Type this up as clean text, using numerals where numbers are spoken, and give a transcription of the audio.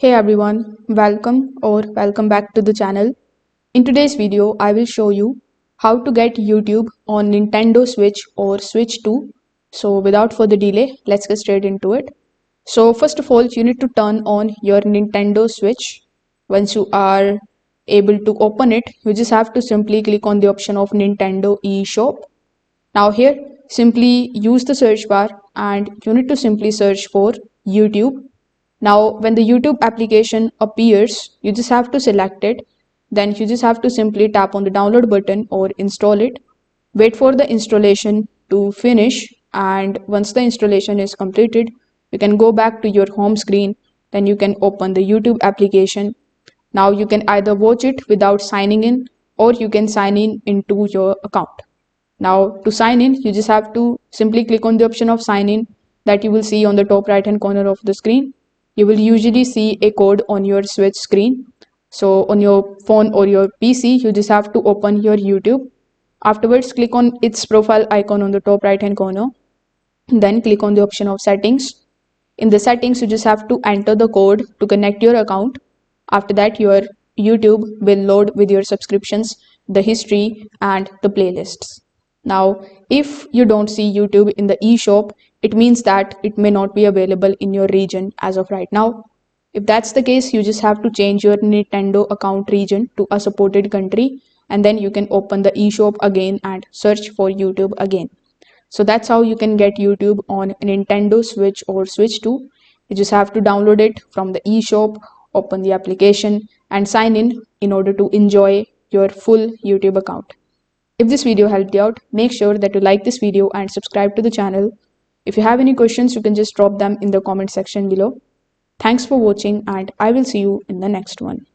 Hey everyone, welcome back to the channel. In today's video, I will show you how to get YouTube on Nintendo Switch or Switch 2. So without further delay, let's get straight into it. So first of all, you need to turn on your Nintendo Switch. Once you are able to open it, you just have to simply click on the option of Nintendo eShop. Now here, simply use the search bar and you need to simply search for YouTube. Now, when the YouTube application appears, you just have to select it. Then you just have to simply tap on the download button or install it. Wait for the installation to finish. And once the installation is completed, you can go back to your home screen. Then you can open the YouTube application. Now you can either watch it without signing in or you can sign in into your account. Now to sign in, you just have to simply click on the option of sign in that you will see on the top right hand corner of the screen. You will usually see a code on your Switch screen. So on your phone or your PC, you just have to open your YouTube. Afterwards, click on its profile icon on the top right hand corner. Then click on the option of settings. In the settings, you just have to enter the code to connect your account. After that, your YouTube will load with your subscriptions, the history, and the playlists. Now, if you don't see YouTube in the eShop, it means that it may not be available in your region as of right now. If that's the case, you just have to change your Nintendo account region to a supported country, and then you can open the eShop again and search for YouTube again. So that's how you can get YouTube on Nintendo Switch or Switch 2. You just have to download it from the eShop, open the application, and sign in order to enjoy your full YouTube account. If this video helped you out, make sure that you like this video and subscribe to the channel. If you have any questions, you can just drop them in the comment section below. Thanks for watching and I will see you in the next one.